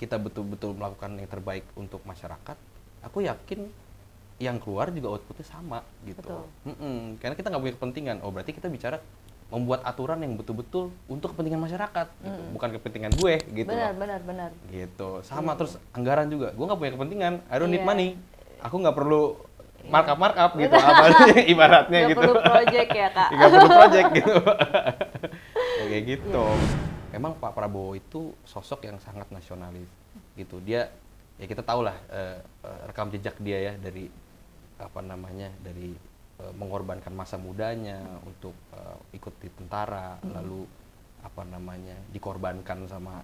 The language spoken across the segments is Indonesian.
kita betul-betul melakukan yang terbaik untuk masyarakat, aku yakin yang keluar juga outputnya sama gitu. Betul. Karena kita nggak punya kepentingan. Oh berarti kita bicara membuat aturan yang betul-betul untuk kepentingan masyarakat, gitu. Bukan kepentingan gue, gitu. Benar. Gitu. Sama terus anggaran juga. Gue nggak punya kepentingan. I don't need Iya. money. Aku nggak perlu markup gitu. Apa ibaratnya Nggak gitu. perlu project ya, Kak. Nggak perlu project gitu. Ya, kayak gitu. Emang Pak Prabowo itu sosok yang sangat nasionalis gitu. Dia ya kita tahu lah rekam jejak dia ya dari dari mengorbankan masa mudanya untuk ikut di tentara, lalu dikorbankan sama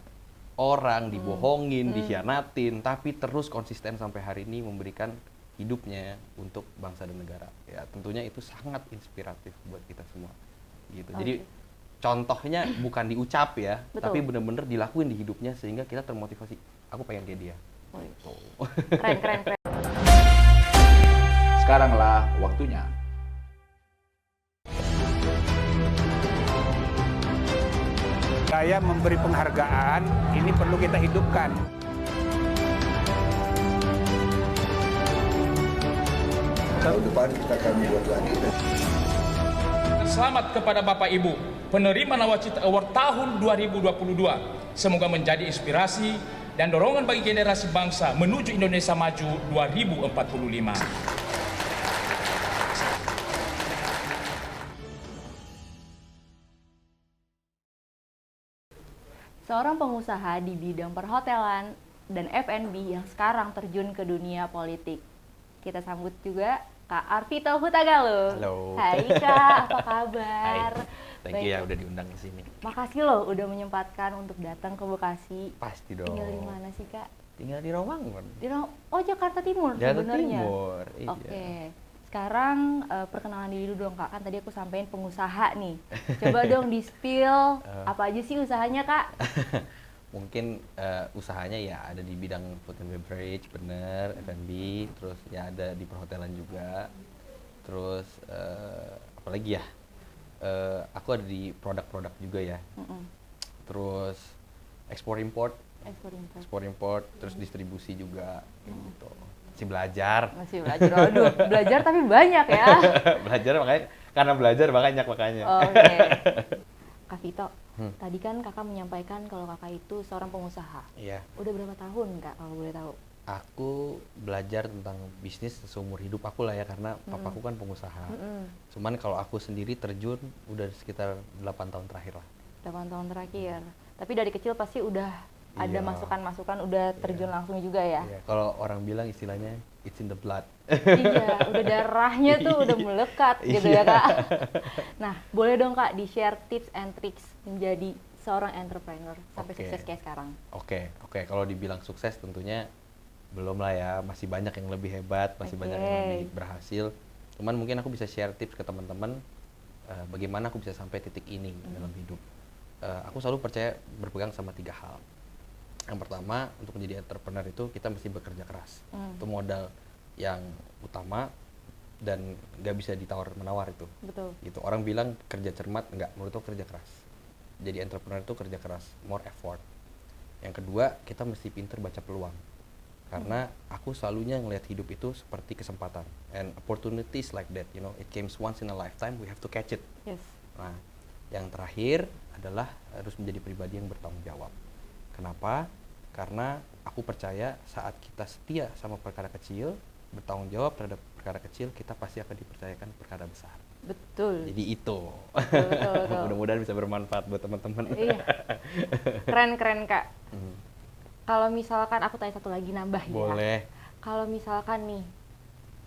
orang, dibohongin, dikhianatin, tapi terus konsisten sampai hari ini memberikan hidupnya untuk bangsa dan negara. Ya tentunya itu sangat inspiratif buat kita semua gitu. Jadi contohnya bukan diucap ya, Betul. tapi benar-benar dilakuin di hidupnya sehingga kita termotivasi. Aku pengen kayak dia. Keren. Sekaranglah waktunya. Saya memberi penghargaan, ini perlu kita hidupkan. Tahun depan kita akan buat lagi. Selamat kepada Bapak Ibu, penerima Nawacita Award tahun 2022. Semoga menjadi inspirasi dan dorongan bagi generasi bangsa menuju Indonesia Maju 2045. Seorang pengusaha di bidang perhotelan dan F&B yang sekarang terjun ke dunia politik. Kita sambut juga Kak Arvito Hutagalo. Halo. Hai Kak, apa kabar? Hai. Thank you ya udah diundang ke sini. Makasih loh udah menyempatkan untuk datang ke Bekasi. Pasti dong. Tinggal di mana sih Kak? Tinggal di Rawamangun. Oh Jakarta Timur Jakarta sebenarnya. Timur. Iya. Oke. Sekarang perkenalan diri dulu dong Kak. Kan tadi aku sampein pengusaha nih. Coba dong di-spill apa aja sih usahanya Kak? Mungkin usahanya ya ada di bidang food and beverage, bener, F&B, terus ya ada di perhotelan juga, terus apalagi ya, aku ada di produk-produk juga ya, terus ekspor import, terus distribusi juga, kayak gitu. Masih belajar. Aduh, belajar tapi banyak ya. Belajar karena belajar makanya. Oke. Kak Vito, tadi kan kakak menyampaikan kalau kakak itu seorang pengusaha. Iya. Udah berapa tahun kak kalau boleh tahu? Aku belajar tentang bisnis seumur hidup aku lah ya, karena papaku kan pengusaha. Cuman kalau aku sendiri terjun udah sekitar 8 tahun terakhir lah. 8 tahun terakhir. Tapi dari kecil pasti udah ada Iya. masukan-masukan, udah terjun langsung juga ya? Iya, kalau orang bilang istilahnya it's in the blood. Iya, udah darahnya tuh udah melekat gitu ya kak. Nah, boleh dong kak di-share tips and tricks menjadi seorang entrepreneur sampai Oke. sukses kayak sekarang. Oke. Kalau dibilang sukses tentunya belum lah ya, masih banyak yang lebih hebat, masih Oke. banyak yang lebih berhasil. Cuman mungkin aku bisa share tips ke teman-teman bagaimana aku bisa sampai titik ini dalam hidup. Aku selalu percaya berpegang sama 3 hal. Yang pertama, untuk menjadi entrepreneur itu kita mesti bekerja keras. Itu modal yang utama dan nggak bisa ditawar-menawar itu. Betul. Gitu. Orang bilang kerja cermat, enggak, menurut aku kerja keras. Jadi entrepreneur itu kerja keras, more effort. Yang kedua, kita mesti pinter baca peluang. Karena aku selalunya ngelihat hidup itu seperti kesempatan. And opportunities like that, you know, it comes once in a lifetime, we have to catch it. Yes. Nah, yang terakhir adalah harus menjadi pribadi yang bertanggung jawab. Kenapa? Karena aku percaya saat kita setia sama perkara kecil, bertanggung jawab terhadap perkara kecil, kita pasti akan dipercayakan perkara besar. Betul. Jadi itu. Betul. Mudah-mudahan bisa bermanfaat buat teman-teman. Iya. Keren kak. Kalau misalkan aku tanya satu lagi nambah ya. Boleh. Kalau misalkan nih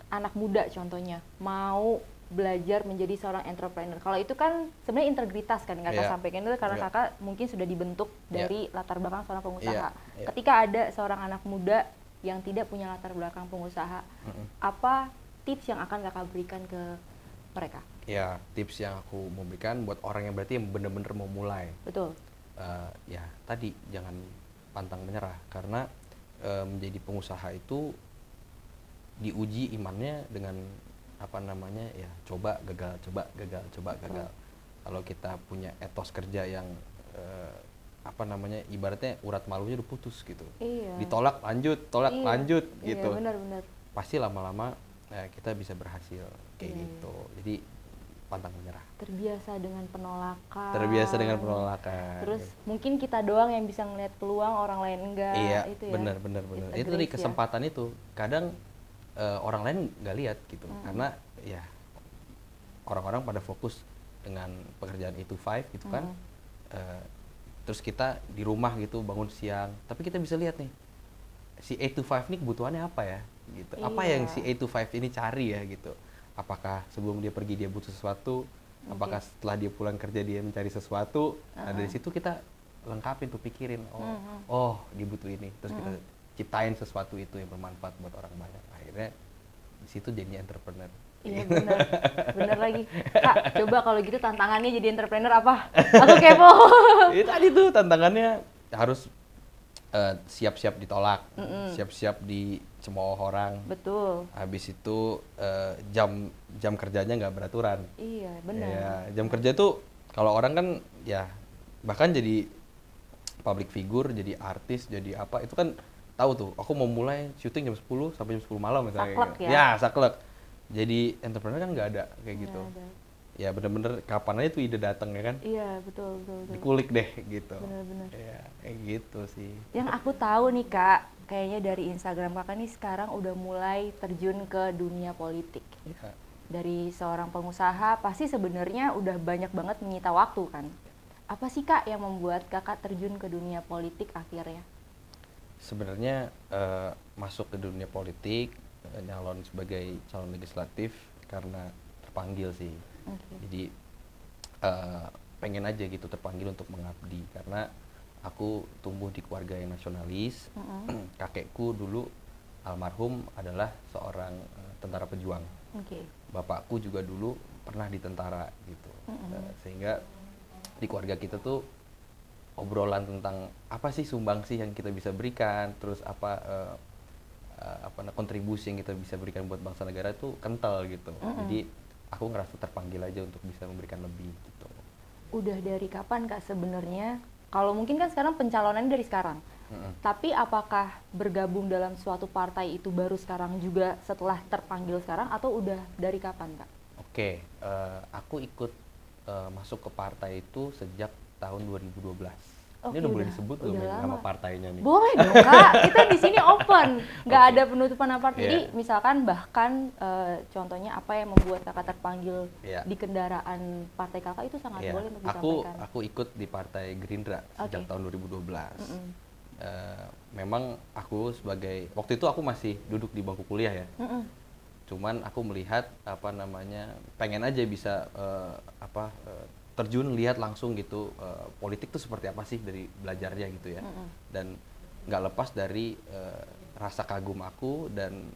anak muda contohnya mau belajar menjadi seorang entrepreneur. Kalau itu kan sebenarnya integritas kan kakak Iya. sampaikan itu karena Iya. kakak mungkin sudah dibentuk Iya. dari latar belakang seorang pengusaha. Iya. Ketika ada seorang anak muda yang tidak punya latar belakang pengusaha, apa tips yang akan kakak berikan ke mereka? Ya, tips yang aku mau berikan buat orang yang berarti yang benar-benar mau mulai. Betul. Ya, tadi jangan pantang menyerah karena menjadi pengusaha itu diuji imannya dengan ya coba gagal. Kalau kita punya etos kerja yang apa namanya, ibaratnya urat malunya udah putus gitu. Iya. Ditolak lanjut, tolak Iya. lanjut Iya, gitu. benar-benar. Pasti lama-lama kita bisa berhasil kayak Iya. gitu. Jadi pantang menyerah. Terbiasa dengan penolakan. Terbiasa dengan penolakan. Terus mungkin kita doang yang bisa ngeliat peluang, orang lain enggak. Iya, itu ya. benar. It's a Itu dari grace ya. kesempatan itu. Kadang orang lain nggak lihat gitu, karena ya orang-orang pada fokus dengan pekerjaan 8 to 5 gitu kan. Terus kita di rumah gitu bangun siang, tapi kita bisa lihat nih si 8 to 5 ini kebutuhannya apa ya gitu. Apa Iya. yang si 8 to 5 ini cari ya gitu. Apakah sebelum dia pergi dia butuh sesuatu? Apakah setelah dia pulang kerja dia mencari sesuatu? Nah, dari situ kita lengkapin tuh, pikirin, oh dia butuh ini. Terus kita ciptain sesuatu itu yang bermanfaat buat orang banyak. Akhirnya di situ jadinya entrepreneur. Iya benar, benar lagi. Kak, coba kalau gitu tantangannya jadi entrepreneur apa? Aku kepo. Itu tadi tuh tantangannya harus siap-siap ditolak, siap-siap dicemooh orang. Betul. Habis itu jam kerjanya nggak beraturan. Iya benar. Ya, jam kerja tuh kalau orang kan ya bahkan jadi public figure, jadi artis, jadi apa itu kan tahu tuh. Aku mau mulai syuting jam 10 sampai jam 10 malam misalnya. Saklek ya? Ya, saklek. Jadi entrepreneur kan nggak ada kayak gitu. Nggak ada. Ya bener-bener kapan aja tuh ide datang ya kan. Iya betul. Dikulik deh gitu. Benar-benar. Ya, kayak gitu sih. Yang aku tahu nih Kak, kayaknya dari Instagram Kakak nih sekarang udah mulai terjun ke dunia politik. Ya. Dari seorang pengusaha pasti sebenarnya udah banyak banget menyita waktu kan. Apa sih Kak yang membuat Kakak terjun ke dunia politik akhirnya? Sebenarnya masuk ke dunia politik, nyalon sebagai calon legislatif karena terpanggil sih. Oke. Jadi pengen aja gitu terpanggil untuk mengabdi karena aku tumbuh di keluarga yang nasionalis. Kakekku dulu almarhum adalah seorang tentara pejuang. Oke. Bapakku juga dulu pernah di tentara gitu. Sehingga di keluarga kita tuh obrolan tentang apa sih sumbangsih yang kita bisa berikan, terus apa kontribusi yang kita bisa berikan buat bangsa negara itu kental gitu. Jadi aku ngerasa terpanggil aja untuk bisa memberikan lebih gitu. Udah dari kapan Kak sebenarnya? Kalau mungkin kan sekarang pencalonannya dari sekarang. Tapi apakah bergabung dalam suatu partai itu baru sekarang juga setelah terpanggil sekarang atau udah dari kapan Kak? Oke, aku ikut masuk ke partai itu sejak tahun 2012. Oke, Ini udah boleh udah- disebut udah belum ya nama lama. partainya nih? Boleh dong Kak, kita di sini open, nggak Oke. ada penutupan apa. Jadi Iya. misalkan bahkan contohnya apa yang membuat Kakak terpanggil Iya. di kendaraan partai Kakak itu sangat Iya, boleh untuk disampaikan. aku ikut di Partai Gerindra sejak Oke. tahun 2012. Memang aku sebagai waktu itu aku masih duduk di bangku kuliah ya. Cuman aku melihat apa namanya pengen aja bisa terjun lihat langsung gitu politik tuh seperti apa sih dari belajarnya gitu ya. Dan nggak lepas dari rasa kagum aku dan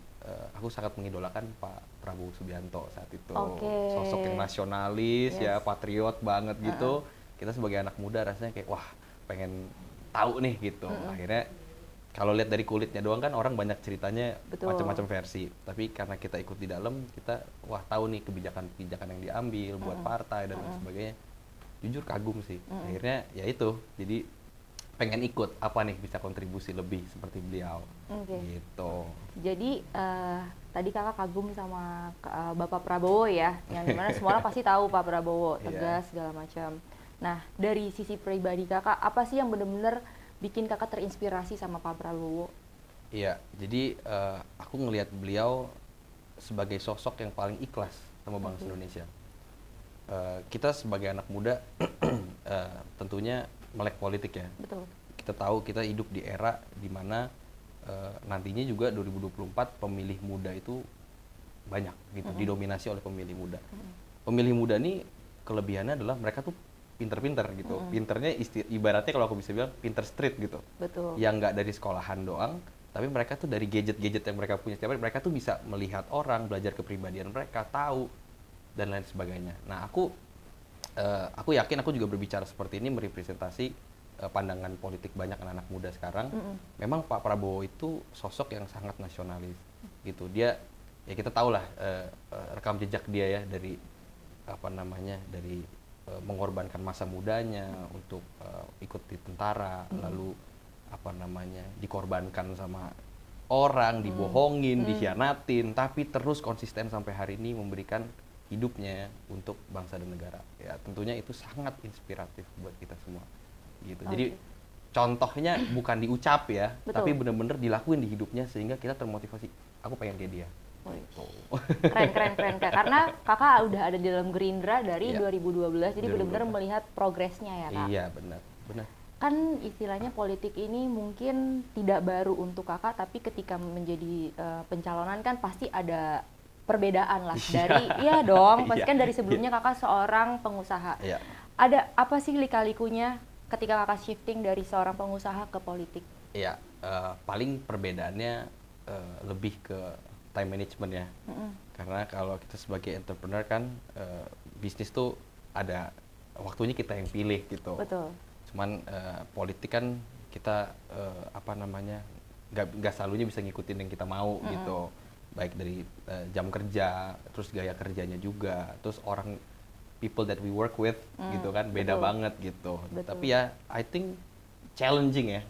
aku sangat mengidolakan Pak Prabowo Subianto saat itu. Oke. Sosok yang nasionalis ya, Yes. patriot banget gitu. Kita sebagai anak muda rasanya kayak wah pengen tahu nih gitu. Akhirnya kalau lihat dari kulitnya doang kan orang banyak ceritanya Betul. macam-macam versi. Tapi karena kita ikut di dalam, kita wah tahu nih kebijakan-kebijakan yang diambil buat partai dan lain sebagainya. Jujur kagum sih. Akhirnya ya itu. Jadi pengen ikut apa nih bisa kontribusi lebih seperti beliau. Oke. Gitu. Jadi tadi Kakak kagum sama Bapak Prabowo ya, yang dimana semua orang pasti tahu Pak Prabowo, Iya. tegas segala macam. Nah dari sisi pribadi Kakak, apa sih yang benar-benar bikin Kakak terinspirasi sama Pak Prabowo? Iya, jadi aku ngelihat beliau sebagai sosok yang paling ikhlas sama bangsa Indonesia. Kita sebagai anak muda tentunya melek politik ya. Betul. Kita tahu kita hidup di era di mana nantinya juga 2024 pemilih muda itu banyak gitu, didominasi oleh pemilih muda. Pemilih muda nih kelebihannya adalah mereka tuh pinter-pinter gitu. Pinternya ibaratnya kalau aku bisa bilang pinter street gitu. Betul. Yang nggak dari sekolahan doang, tapi mereka tuh dari gadget-gadget yang mereka punya setiap hari, mereka tuh bisa melihat orang, belajar kepribadian mereka, tahu dan lain sebagainya. Nah, aku yakin aku juga berbicara seperti ini merepresentasi pandangan politik banyak anak-anak muda sekarang. Memang Pak Prabowo itu sosok yang sangat nasionalis gitu. Dia ya kita tahu lah rekam jejak dia ya dari apa namanya dari mengorbankan masa mudanya untuk ikut di tentara, lalu apa namanya dikorbankan sama orang, dibohongin, dikhianatin, tapi terus konsisten sampai hari ini memberikan hidupnya untuk bangsa dan negara. Ya tentunya itu sangat inspiratif buat kita semua. Gitu. Jadi contohnya bukan diucap ya, Betul. tapi benar-benar dilakuin di hidupnya sehingga kita termotivasi. Aku pengen kayak dia. Wih. Keren Kak. Karena kakak udah ada di dalam Gerindra dari Iya. 2012, jadi benar-benar 2012. melihat progresnya ya Kak. Iya benar. Kan istilahnya politik ini mungkin tidak baru untuk kakak, tapi ketika menjadi pencalonan kan pasti ada perbedaan lah dari, iya dong, pasti Iya. kan dari sebelumnya kakak seorang pengusaha. Iya. Ada apa sih lika-likunya ketika kakak shifting dari seorang pengusaha ke politik? Iya, paling perbedaannya lebih ke time management ya. Karena kalau kita sebagai entrepreneur kan bisnis tuh ada waktunya kita yang pilih gitu. Betul. Cuman politik kan kita apa namanya nggak selalunya bisa ngikutin yang kita mau gitu. Baik dari jam kerja, terus gaya kerjanya juga, terus orang people that we work with gitu kan beda betul. banget gitu. Betul. Tapi ya I think challenging ya.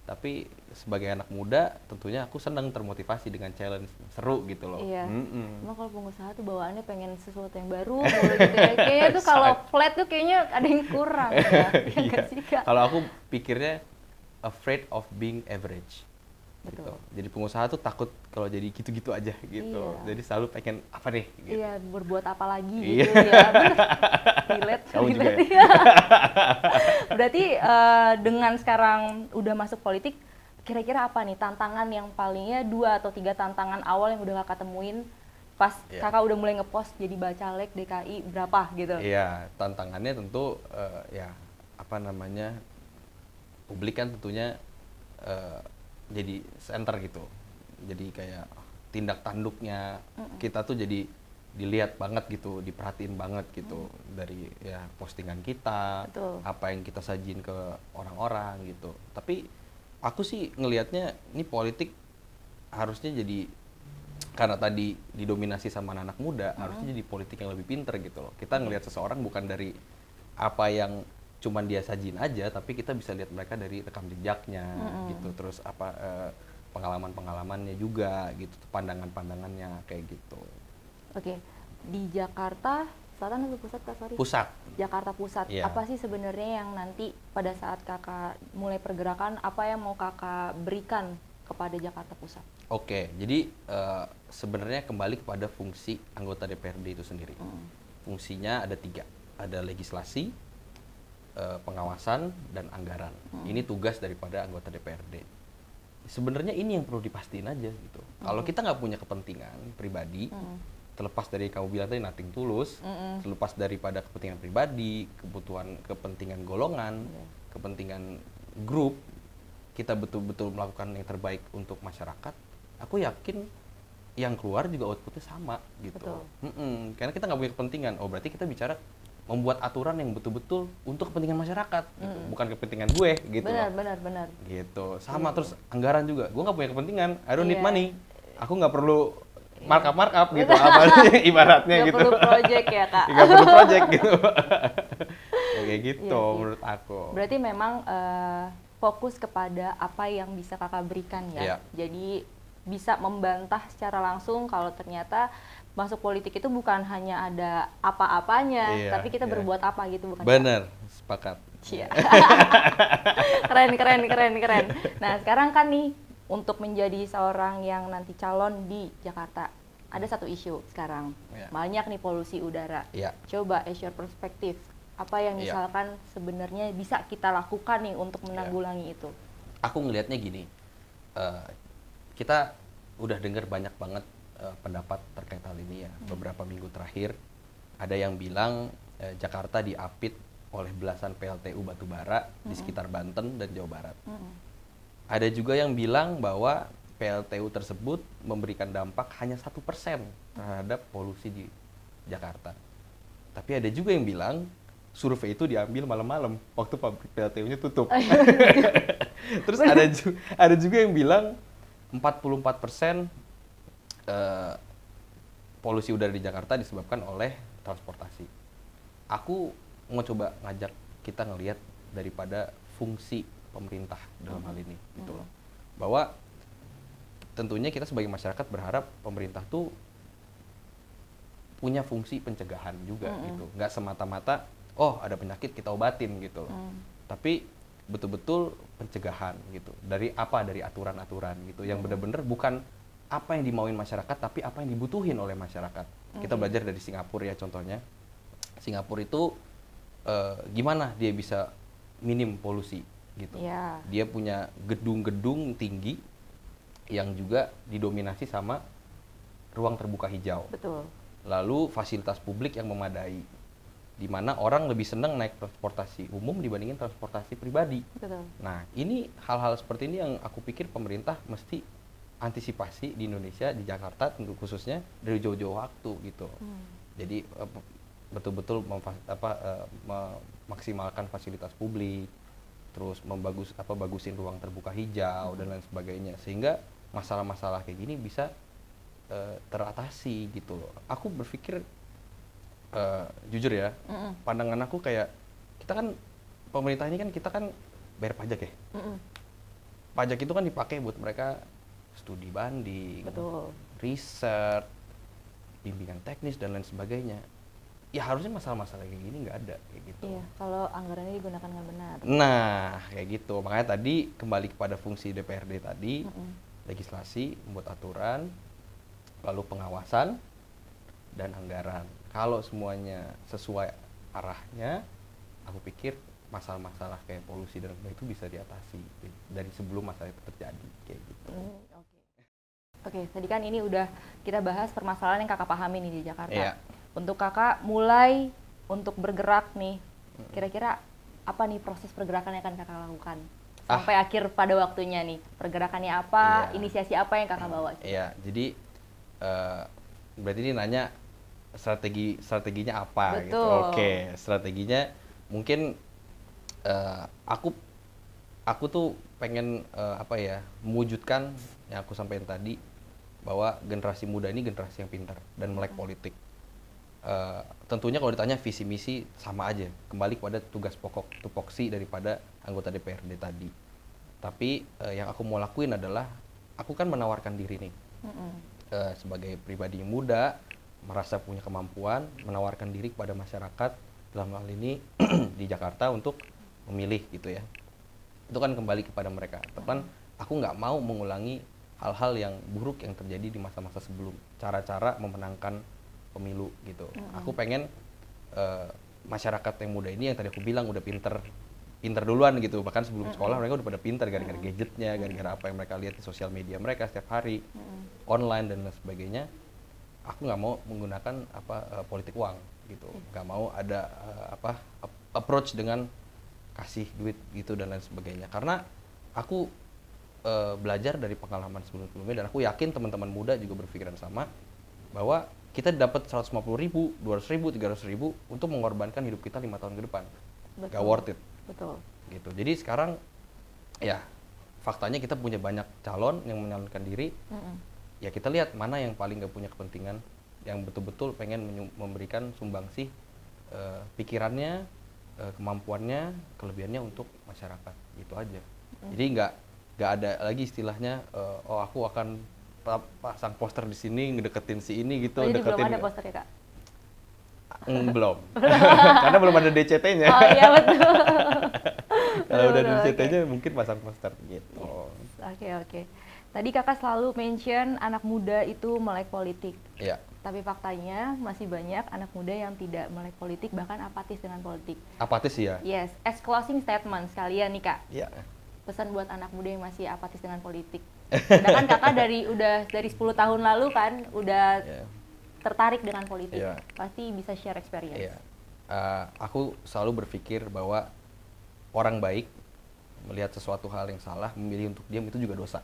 Tapi sebagai anak muda tentunya aku senang termotivasi dengan challenge, seru gitu loh. Iya. Mm-mm. Emang kalau pengusaha tuh bawaannya pengen sesuatu yang baru, mulu gitu ya. Kayaknya tuh kalau flat tuh kayaknya ada yang kurang ya. Ya nggak Iya. sih, Kak? Kalau aku pikirnya afraid of being average. Gitu. Betul. Jadi pengusaha tuh takut kalau jadi gitu-gitu aja gitu. Iya. Jadi selalu pengen apa deh gitu. Iya, berbuat apa lagi Iya. gitu ya. Bener. Kamu juga relate. ya? Berarti dengan sekarang udah masuk politik, kira-kira apa nih tantangan yang palingnya 2 atau 3 tantangan awal yang udah kakak temuin pas Iya. kakak udah mulai ngepost jadi bacalek DKI berapa gitu? Iya, tantangannya tentu ya apa namanya publik kan tentunya jadi center gitu. Jadi kayak tindak tanduknya kita tuh jadi dilihat banget gitu, diperhatiin banget gitu dari ya postingan kita, Betul. apa yang kita sajin ke orang-orang gitu. Tapi aku sih ngelihatnya ini politik harusnya jadi karena tadi didominasi sama anak muda, harusnya jadi politik yang lebih pinter gitu loh. Kita ngelihat seseorang bukan dari apa yang cuman dia sajin aja, tapi kita bisa lihat mereka dari rekam jejaknya gitu, terus apa pengalaman-pengalamannya juga gitu, pandangan-pandangannya kayak gitu. Oke, di Jakarta Selatan atau Pusat Kak? Sorry. Pusat. Jakarta Pusat. Iya. Apa sih sebenarnya yang nanti pada saat kakak mulai pergerakan, apa yang mau kakak berikan kepada Jakarta Pusat? Oke, jadi sebenarnya kembali kepada fungsi anggota DPRD itu sendiri. Fungsinya ada 3, ada legislasi, pengawasan, dan anggaran. Ini tugas daripada anggota DPRD. Sebenarnya ini yang perlu dipastiin aja gitu. Kalau kita nggak punya kepentingan pribadi, terlepas dari kamu bilang tadi nothing tulus, terlepas daripada kepentingan pribadi, kepentingan golongan, kepentingan grup, kita betul-betul melakukan yang terbaik untuk masyarakat, aku yakin yang keluar juga outputnya sama gitu. Betul. Karena kita nggak punya kepentingan, oh berarti kita bicara membuat aturan yang betul-betul untuk kepentingan masyarakat, gitu. Bukan kepentingan gue gitu loh. Benar. Gitu. Sama terus anggaran juga, gue nggak punya kepentingan, I don't need Iya. money, aku nggak perlu markup gitu, apa ibaratnya Nggak gitu. perlu project ya, Kak? Nggak perlu project gitu. Ya, kayak gitu Iya sih. menurut aku. Berarti memang fokus kepada apa yang bisa kakak berikan ya. Iya. Jadi bisa membantah secara langsung kalau ternyata masuk politik itu bukan hanya ada apa-apanya, Iya, tapi kita iya. berbuat apa gitu, bukan? Bener, sepakat. Iya. keren. Nah sekarang kan nih untuk menjadi seorang yang nanti calon di Jakarta ada satu isu sekarang, Iya. banyak nih polusi udara. Iya. Coba as your perspektif, apa yang Iya. misalkan sebenarnya bisa kita lakukan nih untuk menanggulangi itu? Aku ngelihatnya gini, kita udah dengar banyak banget pendapat terkait hal ini ya. Beberapa minggu terakhir ada yang bilang Jakarta diapit oleh belasan PLTU batubara di sekitar Banten dan Jawa Barat. Ada juga yang bilang bahwa PLTU tersebut memberikan dampak hanya 1% terhadap polusi di Jakarta. Tapi ada juga yang bilang survei itu diambil malam-malam waktu pabrik PLTU-nya tutup. Terus ada juga yang bilang 44% polusi udara di Jakarta disebabkan oleh transportasi. Aku mau coba ngajak kita ngelihat daripada fungsi pemerintah dalam hal ini gitu loh. Bahwa tentunya kita sebagai masyarakat berharap pemerintah tuh punya fungsi pencegahan juga gitu. Nggak semata-mata oh ada penyakit kita obatin gitu loh. Tapi betul-betul pencegahan gitu. Dari aturan-aturan gitu yang benar-benar bukan apa yang dimauin masyarakat tapi apa yang dibutuhin oleh masyarakat. Kita belajar dari Singapura ya contohnya. Singapura itu gimana dia bisa minim polusi gitu. Yeah. Dia punya gedung-gedung tinggi yang juga didominasi sama ruang terbuka hijau. Betul. Lalu fasilitas publik yang memadai, di mana orang lebih senang naik transportasi umum dibandingin transportasi pribadi. Betul. Nah, ini hal-hal seperti ini yang aku pikir pemerintah mesti antisipasi di Indonesia, di Jakarta tentu khususnya dari jauh-jauh waktu gitu. Jadi betul-betul memaksimalkan fasilitas publik, terus bagusin ruang terbuka hijau dan lain sebagainya, sehingga masalah-masalah kayak gini bisa teratasi gitu loh. Aku berpikir jujur ya, pandangan aku kayak kita kan pemerintah ini kan kita kan bayar pajak ya. Pajak itu kan dipakai buat mereka studi banding, Betul. riset, bimbingan teknis dan lain sebagainya. Ya harusnya masalah-masalah kayak gini nggak ada kayak gitu. Iya, kalau anggarannya digunakan nggak benar. Nah, kayak gitu. Makanya tadi kembali kepada fungsi DPRD tadi, legislasi, membuat aturan, lalu pengawasan dan anggaran. Kalau semuanya sesuai arahnya, aku pikir masalah-masalah kayak polusi dan itu bisa diatasi dari sebelum masalah itu terjadi kayak gitu. Oke, tadi kan ini udah kita bahas permasalahan yang kakak pahami nih di Jakarta. Iya. Untuk kakak mulai untuk bergerak nih, kira-kira apa nih proses pergerakan yang akan kakak lakukan sampai akhir pada waktunya nih? Pergerakannya apa? Iya. Inisiasi apa yang kakak bawa? Iya, jadi berarti ini nanya strateginya apa gitu. Betul. Oke, strateginya mungkin aku tuh pengen mewujudkan yang aku sampaikan tadi bahwa generasi muda ini generasi yang pintar dan melek politik. Tentunya kalau ditanya visi misi sama aja, kembali kepada tugas pokok tupoksi daripada anggota DPRD tadi. Tapi yang aku mau lakuin adalah aku kan menawarkan diri nih sebagai pribadi yang muda, merasa punya kemampuan, menawarkan diri kepada masyarakat dalam hal ini di Jakarta untuk memilih gitu ya. Itu kan kembali kepada mereka. Teman, aku nggak mau mengulangi hal-hal yang buruk yang terjadi di masa-masa sebelum. Cara-cara memenangkan pemilu gitu. Aku pengen masyarakat yang muda ini yang tadi aku bilang udah pinter duluan gitu. Bahkan sebelum sekolah mereka udah pada pinter gara-gara gadgetnya, gara-gara apa yang mereka lihat di sosial media mereka setiap hari, online dan lain sebagainya. Aku nggak mau menggunakan politik uang gitu. Nggak mau ada approach dengan kasih duit gitu dan lain sebagainya. Karena aku belajar dari pengalaman sebelum-sebelumnya dan aku yakin teman-teman muda juga berpikiran sama bahwa kita dapat 150.000, 200.000, 300.000 untuk mengorbankan hidup kita 5 tahun ke depan. Betul. Gak worth it. Betul. Gitu. Jadi sekarang ya faktanya kita punya banyak calon yang menyalurkan diri. Ya kita lihat mana yang paling gak punya kepentingan, yang betul-betul pengen memberikan sumbangsih pikirannya, kemampuannya, kelebihannya untuk masyarakat gitu aja. Jadi nggak ada lagi istilahnya aku akan pasang poster di sini ngedeketin si ini gitu. Jadi deketin belum ada posternya kak? Belum. Karena belum ada DCT-nya. Oh iya betul. Kalau udah Betul, DCT-nya mungkin pasang poster gitu. Oke. Tadi kakak selalu mention anak muda itu melek politik. Iya. Tapi faktanya masih banyak anak muda yang tidak melek politik, bahkan apatis dengan politik. Apatis ya? Yes, as closing statement sekalian nih kak. Iya. Pesan buat anak muda yang masih apatis dengan politik. Sedangkan kakak dari 10 tahun lalu kan udah tertarik dengan politik. Iya. Pasti bisa share experience. Iya. Aku selalu berpikir bahwa orang baik melihat sesuatu hal yang salah, memilih untuk diam itu juga dosa.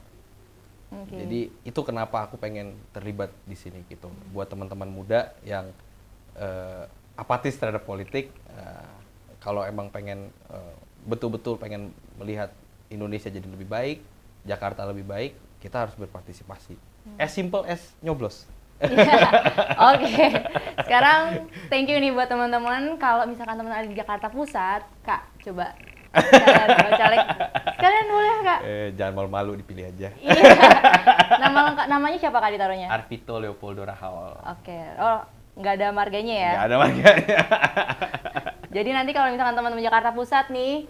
Okay. Jadi itu kenapa aku pengen terlibat di sini gitu. Buat teman-teman muda yang apatis terhadap politik, kalau emang pengen betul-betul pengen melihat Indonesia jadi lebih baik, Jakarta lebih baik, kita harus berpartisipasi. As simple as nyoblos. Oke. Sekarang thank you nih buat teman-teman. Kalau misalkan teman ada di Jakarta Pusat, Kak, coba caleg. Kalian boleh, Kak? Jangan malu-malu, dipilih aja. Iya. Namanya siapa Kak ditaruhnya? Arvito Leopoldo Rahawal. Oke. Oh, nggak ada marganya ya? Nggak ada marganya. Jadi nanti kalau misalkan teman-teman Jakarta Pusat nih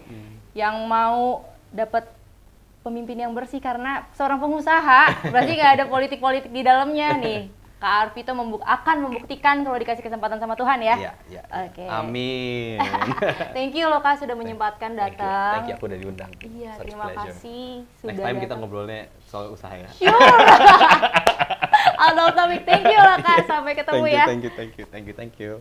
yang mau dapat pemimpin yang bersih karena seorang pengusaha, berarti nggak ada politik-politik di dalamnya nih. Kak Arvito akan membuktikan kalau dikasih kesempatan sama Tuhan ya. Iya, iya. Oke. Amin. Thank you loh Kak sudah menyempatkan datang. Thank you, aku udah diundang. Iya, Such terima pleasure. kasih sudah Next time kita datang. ngobrolnya soal usaha ya. Sure. Out of topic. Thank you lah Kak. Sampai ketemu ya. Thank you.